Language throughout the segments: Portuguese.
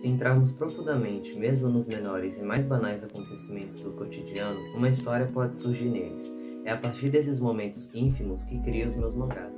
se entrarmos profundamente, mesmo nos menores e mais banais acontecimentos do cotidiano, uma história pode surgir neles. É a partir desses momentos ínfimos que crio os meus mangás.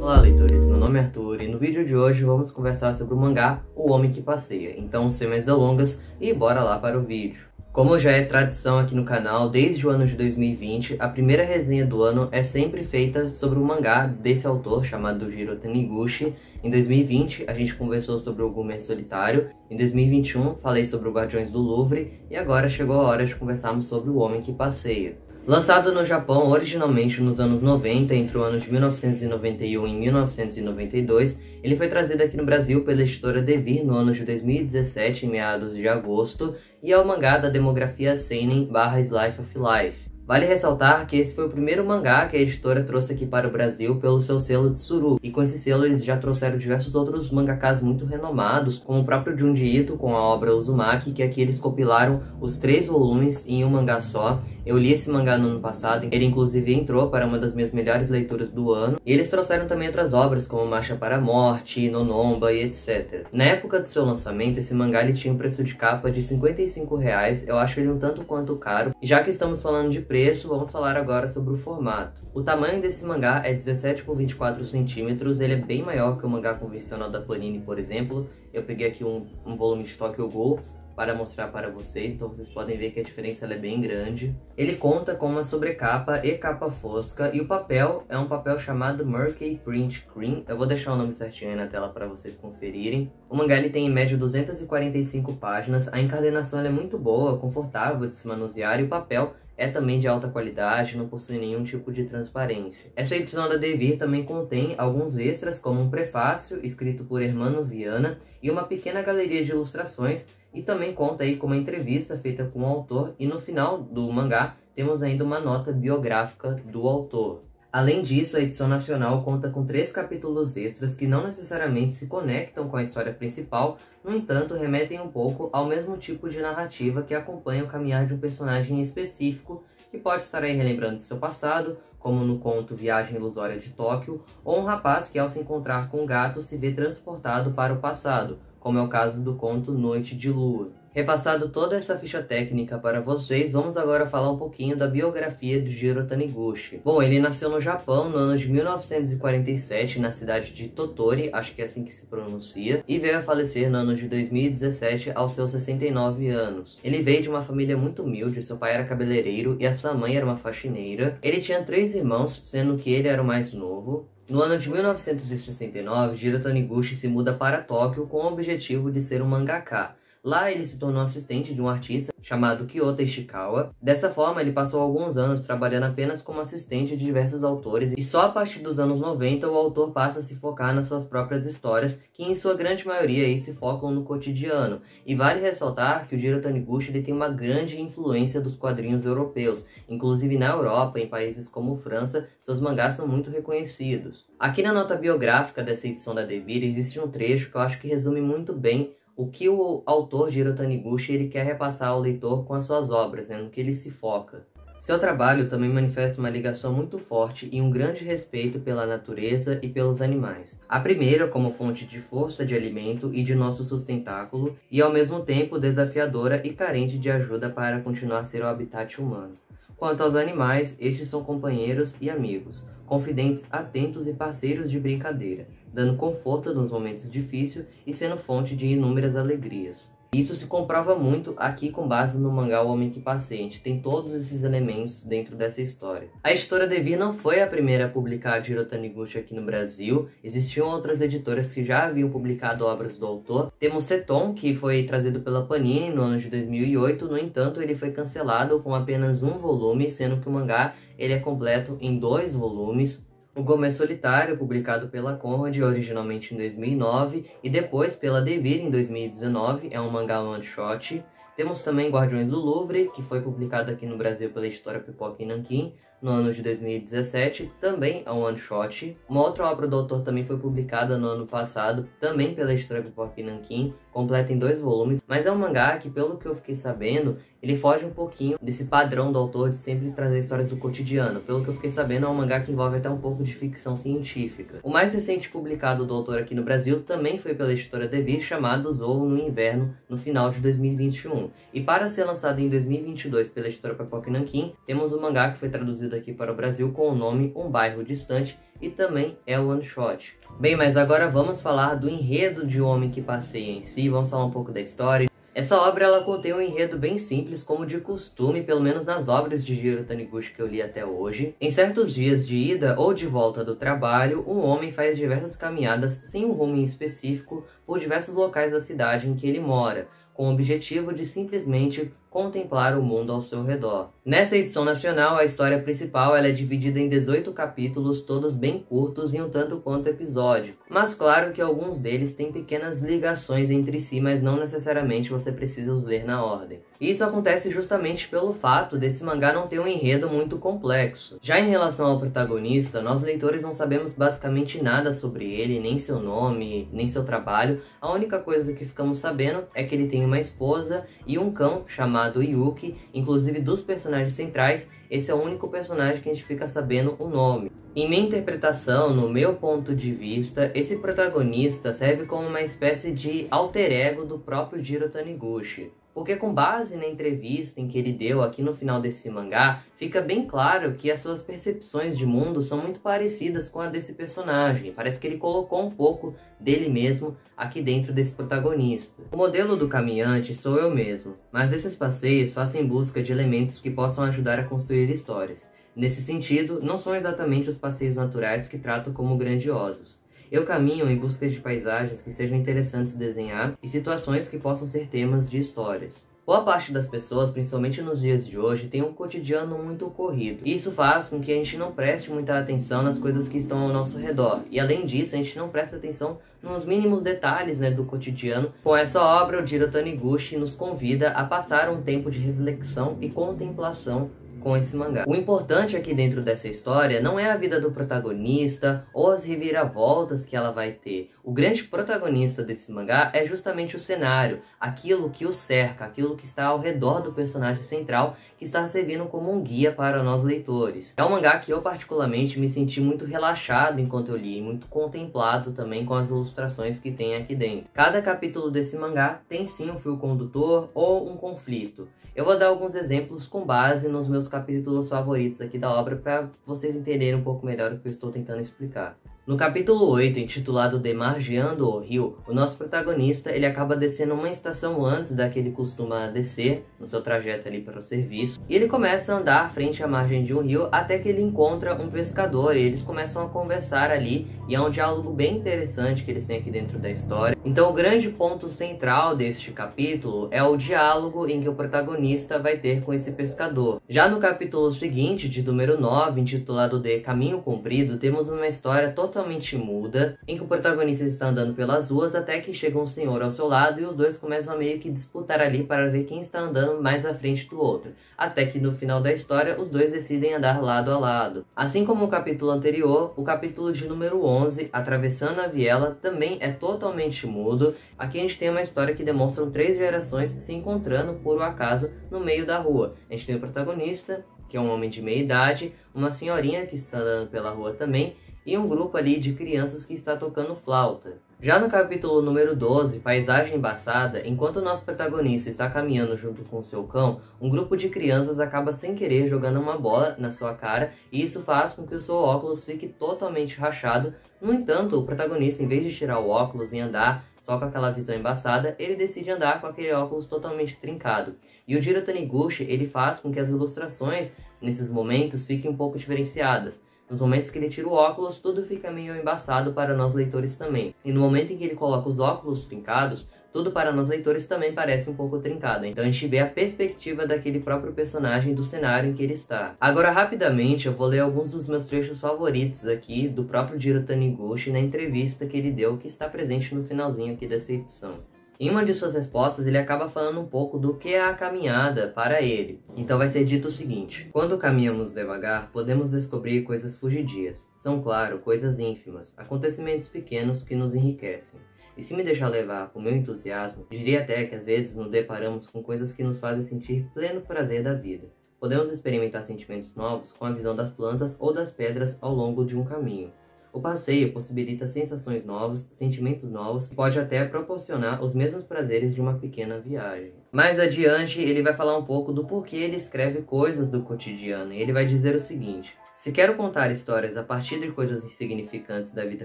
Olá, leitores, meu nome é Arthur e no vídeo de hoje vamos conversar sobre o mangá O Homem que Passeia. Então, sem mais delongas, e bora lá para o vídeo. Como já é tradição aqui no canal, desde o ano de 2020, a primeira resenha do ano é sempre feita sobre o mangá desse autor chamado Jiro Taniguchi. Em 2020, a gente conversou sobre o Gume Solitário, em 2021 falei sobre o Guardiões do Louvre e agora chegou a hora de conversarmos sobre O Homem que Passeia. Lançado no Japão originalmente nos anos 90, entre o ano de 1991 e 1992, ele foi trazido aqui no Brasil pela editora Devir no ano de 2017, em meados de agosto, e é o mangá da demografia seinen / Slice of Life. Vale ressaltar que esse foi o primeiro mangá que a editora trouxe aqui para o Brasil pelo seu selo Tsuru, e com esse selo eles já trouxeram diversos outros mangakas muito renomados, como o próprio Junji Ito com a obra Uzumaki, que aqui eles compilaram os 3 volumes em um mangá só. Eu li esse mangá no ano passado, ele inclusive entrou para uma das minhas melhores leituras do ano, e eles trouxeram também outras obras como Marcha para a Morte, Nonomba e etc. Na época do seu lançamento, esse mangá ele tinha um preço de capa de R$55, eu acho ele um tanto quanto caro, e já que estamos falando de preço, vamos falar agora sobre o formato. O tamanho desse mangá é 17 por 24 centímetros, ele é bem maior que o mangá convencional da Panini, por exemplo. Eu peguei aqui um volume de Tokyo Ghoul para mostrar para vocês, então vocês podem ver que a diferença é bem grande. Ele conta com uma sobrecapa e capa fosca, e o papel é um papel chamado Murky Print Cream. Eu vou deixar o nome certinho aí na tela para vocês conferirem. O mangá ele tem em média 245 páginas, a encadernação é muito boa, confortável de se manusear, e o papel é também de alta qualidade, não possui nenhum tipo de transparência. Essa edição da Devir também contém alguns extras, como um prefácio escrito por Hermano Viana e uma pequena galeria de ilustrações, e também conta aí com uma entrevista feita com o autor, e no final do mangá temos ainda uma nota biográfica do autor. Além disso, a edição nacional conta com 3 capítulos extras que não necessariamente se conectam com a história principal, no entanto remetem um pouco ao mesmo tipo de narrativa que acompanha o caminhar de um personagem específico, que pode estar aí relembrando de seu passado, como no conto Viagem Ilusória de Tóquio, ou um rapaz que ao se encontrar com um gato se vê transportado para o passado, como é o caso do conto Noite de Lua. Repassado toda essa ficha técnica para vocês, vamos agora falar um pouquinho da biografia de Jiro Taniguchi. Bom, ele nasceu no Japão no ano de 1947, na cidade de Tottori, acho que é assim que se pronuncia, e veio a falecer no ano de 2017, aos seus 69 anos. Ele veio de uma família muito humilde, seu pai era cabeleireiro e a sua mãe era uma faxineira. Ele tinha 3 irmãos, sendo que ele era o mais novo. No ano de 1969, Jiro Taniguchi se muda para Tóquio com o objetivo de ser um mangaka. Lá ele se tornou assistente de um artista chamado Kyoto Ishikawa. Dessa forma, ele passou alguns anos trabalhando apenas como assistente de diversos autores, e só a partir dos anos 90 o autor passa a se focar nas suas próprias histórias, que em sua grande maioria aí se focam no cotidiano. E vale ressaltar que o Jiro Taniguchi ele tem uma grande influência dos quadrinhos europeus, inclusive na Europa, em países como França, seus mangás são muito reconhecidos. Aqui na nota biográfica dessa edição da Devir existe um trecho que eu acho que resume muito bem o que o autor Jiro Taniguchi ele quer repassar ao leitor com as suas obras, no que ele se foca. Seu trabalho também manifesta uma ligação muito forte e um grande respeito pela natureza e pelos animais. A primeira como fonte de força de alimento e de nosso sustentáculo, e ao mesmo tempo desafiadora e carente de ajuda para continuar a ser o habitat humano. Quanto aos animais, estes são companheiros e amigos, confidentes atentos e parceiros de brincadeira, dando conforto nos momentos difíceis e sendo fonte de inúmeras alegrias. Isso se comprova muito aqui com base no mangá O Homem que Passeia. A gente tem todos esses elementos dentro dessa história. A editora Devir não foi a primeira a publicar Jiro Taniguchi aqui no Brasil. Existiam outras editoras que já haviam publicado obras do autor. Temos Seton, que foi trazido pela Panini no ano de 2008. No entanto, ele foi cancelado com apenas um volume, sendo que o mangá ele é completo em 2 volumes. O Gume Solitário, publicado pela Conrad originalmente em 2009 e depois pela Devir em 2019, é um mangá one-shot. Temos também Guardiões do Louvre, que foi publicado aqui no Brasil pela editora Pipoca e Nanquim no ano de 2017, também é um one-shot. Uma outra obra do autor também foi publicada no ano passado, também pela editora Pipoca e Nanquim, completa em 2 volumes, mas é um mangá que, pelo que eu fiquei sabendo, ele foge um pouquinho desse padrão do autor de sempre trazer histórias do cotidiano. Pelo que eu fiquei sabendo, é um mangá que envolve até um pouco de ficção científica. O mais recente publicado do autor aqui no Brasil também foi pela editora Devir, chamado Zorro no Inverno, no final de 2021. E para ser lançado em 2022 pela editora Pipoca Nanquim, temos um mangá que foi traduzido aqui para o Brasil com o nome Um Bairro Distante, e também é one shot. Bem, mas agora vamos falar do enredo de O Homem que Passeia em si, vamos falar um pouco da história. Essa obra ela contém um enredo bem simples, como de costume, pelo menos nas obras de Jiro Taniguchi que eu li até hoje. Em certos dias de ida ou de volta do trabalho, um homem faz diversas caminhadas sem um rumo em específico por diversos locais da cidade em que ele mora, com o objetivo de simplesmente contemplar o mundo ao seu redor. Nessa edição nacional, a história principal ela é dividida em 18 capítulos, todos bem curtos e um tanto quanto episódicos. Mas claro que alguns deles têm pequenas ligações entre si, mas não necessariamente você precisa os ler na ordem. E isso acontece justamente pelo fato desse mangá não ter um enredo muito complexo. Já em relação ao protagonista, nós leitores não sabemos basicamente nada sobre ele, nem seu nome, nem seu trabalho. A única coisa que ficamos sabendo é que ele tem uma esposa e um cão chamado Yuki. Inclusive dos personagens centrais, esse é o único personagem que a gente fica sabendo o nome. Em minha interpretação, no meu ponto de vista, esse protagonista serve como uma espécie de alter ego do próprio Jiro Taniguchi. Porque com base na entrevista em que ele deu aqui no final desse mangá, fica bem claro que as suas percepções de mundo são muito parecidas com a desse personagem. Parece que ele colocou um pouco dele mesmo aqui dentro desse protagonista. O modelo do caminhante sou eu mesmo, mas esses passeios faço em busca de elementos que possam ajudar a construir histórias. Nesse sentido, não são exatamente os passeios naturais que trato como grandiosos. Eu caminho em busca de paisagens que sejam interessantes de desenhar e situações que possam ser temas de histórias. Boa parte das pessoas, principalmente nos dias de hoje, tem um cotidiano muito corrido. E isso faz com que a gente não preste muita atenção nas coisas que estão ao nosso redor. E além disso, a gente não presta atenção nos mínimos detalhes, do cotidiano. Com essa obra, o Jiro Taniguchi nos convida a passar um tempo de reflexão e contemplação com esse mangá. O importante aqui dentro dessa história não é a vida do protagonista ou as reviravoltas que ela vai ter. O grande protagonista desse mangá é justamente o cenário, aquilo que o cerca, aquilo que está ao redor do personagem central, que está servindo como um guia para nós leitores. É um mangá que eu particularmente me senti muito relaxado enquanto eu li, muito contemplado também com as ilustrações que tem aqui dentro. Cada capítulo desse mangá tem sim um fio condutor ou um conflito. Eu vou dar alguns exemplos com base nos meus capítulos favoritos aqui da obra para vocês entenderem um pouco melhor o que eu estou tentando explicar. No capítulo 8, intitulado De Margeando o Rio, o nosso protagonista ele acaba descendo uma estação antes da que ele costuma descer, no seu trajeto ali para o serviço, e ele começa a andar frente à margem de um rio até que ele encontra um pescador e eles começam a conversar ali, e é um diálogo bem interessante que eles têm aqui dentro da história. Então o grande ponto central deste capítulo é o diálogo em que o protagonista vai ter com esse pescador. Já no capítulo seguinte, de número 9, intitulado de Caminho Comprido, temos uma história totalmente muda, em que o protagonista está andando pelas ruas até que chega um senhor ao seu lado e os dois começam a meio que disputar ali para ver quem está andando mais à frente do outro, até que no final da história os dois decidem andar lado a lado. Assim como o capítulo anterior, o capítulo de número 11, Atravessando a Viela, também é totalmente mudo. Aqui a gente tem uma história que demonstra 3 gerações se encontrando por um acaso no meio da rua. A gente tem o protagonista, que é um homem de meia idade, uma senhorinha que está andando pela rua também, e um grupo ali de crianças que está tocando flauta. Já no capítulo número 12, Paisagem Embaçada, enquanto o nosso protagonista está caminhando junto com seu cão, um grupo de crianças acaba sem querer jogando uma bola na sua cara, e isso faz com que o seu óculos fique totalmente rachado. No entanto, o protagonista, em vez de tirar o óculos e andar só com aquela visão embaçada, ele decide andar com aquele óculos totalmente trincado. E o Jiro Taniguchi, ele faz com que as ilustrações nesses momentos fiquem um pouco diferenciadas. Nos momentos que ele tira o óculos, tudo fica meio embaçado para nós leitores também. E no momento em que ele coloca os óculos trincados, tudo para nós leitores também parece um pouco trincado. Então a gente vê a perspectiva daquele próprio personagem do cenário em que ele está. Agora, rapidamente, eu vou ler alguns dos meus trechos favoritos aqui do próprio Jiro Taniguchi na entrevista que ele deu, que está presente no finalzinho aqui dessa edição. Em uma de suas respostas, ele acaba falando um pouco do que é a caminhada para ele. Então vai ser dito o seguinte: quando caminhamos devagar, podemos descobrir coisas fugidias. São, claro, coisas ínfimas, acontecimentos pequenos que nos enriquecem. E se me deixar levar por meu entusiasmo, diria até que às vezes nos deparamos com coisas que nos fazem sentir pleno prazer da vida. Podemos experimentar sentimentos novos com a visão das plantas ou das pedras ao longo de um caminho. O passeio possibilita sensações novas, sentimentos novos e pode até proporcionar os mesmos prazeres de uma pequena viagem. Mais adiante, ele vai falar um pouco do porquê ele escreve coisas do cotidiano, e ele vai dizer o seguinte: se quero contar histórias a partir de coisas insignificantes da vida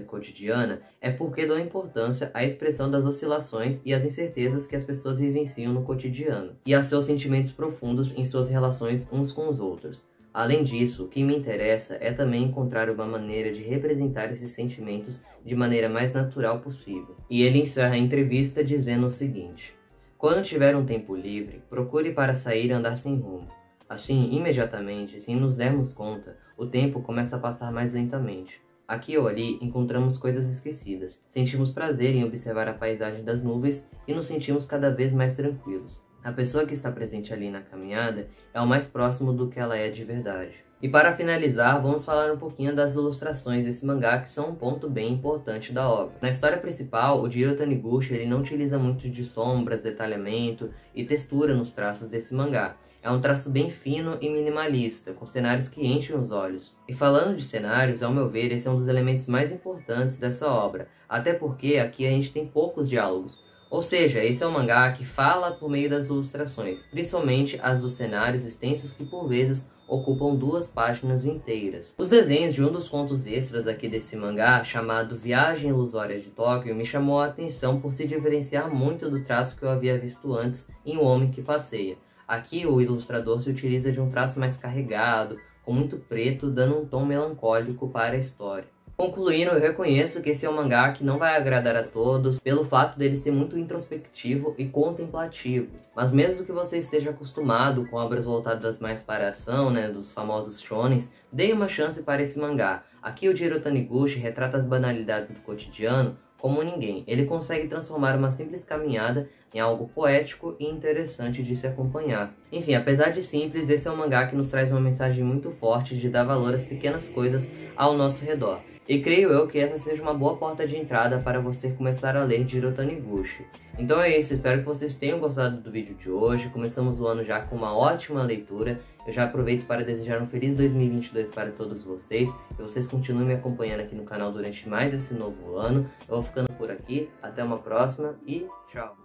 cotidiana, é porque dou importância à expressão das oscilações e às incertezas que as pessoas vivenciam no cotidiano, e a seus sentimentos profundos em suas relações uns com os outros. Além disso, o que me interessa é também encontrar uma maneira de representar esses sentimentos de maneira mais natural possível. E ele encerra a entrevista dizendo o seguinte: quando tiver um tempo livre, procure para sair e andar sem rumo. Assim, imediatamente, sem nos dermos conta, o tempo começa a passar mais lentamente. Aqui ou ali, encontramos coisas esquecidas, sentimos prazer em observar a paisagem das nuvens e nos sentimos cada vez mais tranquilos. A pessoa que está presente ali na caminhada é o mais próximo do que ela é de verdade. E para finalizar, vamos falar um pouquinho das ilustrações desse mangá, que são um ponto bem importante da obra. Na história principal, o Jiro Taniguchi ele não utiliza muito de sombras, detalhamento e textura nos traços desse mangá. É um traço bem fino e minimalista, com cenários que enchem os olhos. E falando de cenários, ao meu ver, esse é um dos elementos mais importantes dessa obra, até porque aqui a gente tem poucos diálogos. Ou seja, esse é um mangá que fala por meio das ilustrações, principalmente as dos cenários extensos que por vezes ocupam 2 páginas inteiras. Os desenhos de um dos contos extras aqui desse mangá, chamado Viagem Ilusória de Tóquio, me chamou a atenção por se diferenciar muito do traço que eu havia visto antes em O Homem que Passeia. Aqui o ilustrador se utiliza de um traço mais carregado, com muito preto, dando um tom melancólico para a história. Concluindo, eu reconheço que esse é um mangá que não vai agradar a todos pelo fato dele ser muito introspectivo e contemplativo. Mas mesmo que você esteja acostumado com obras voltadas mais para a ação, dos famosos shonens, dê uma chance para esse mangá. Aqui o Jiro Taniguchi retrata as banalidades do cotidiano como ninguém. Ele consegue transformar uma simples caminhada em algo poético e interessante de se acompanhar. Enfim, apesar de simples, esse é um mangá que nos traz uma mensagem muito forte de dar valor às pequenas coisas ao nosso redor. E creio eu que essa seja uma boa porta de entrada para você começar a ler Jiro Taniguchi. Então é isso, espero que vocês tenham gostado do vídeo de hoje. Começamos o ano já com uma ótima leitura. Eu já aproveito para desejar um feliz 2022 para todos vocês. E vocês continuem me acompanhando aqui no canal durante mais esse novo ano. Eu vou ficando por aqui, até uma próxima e tchau!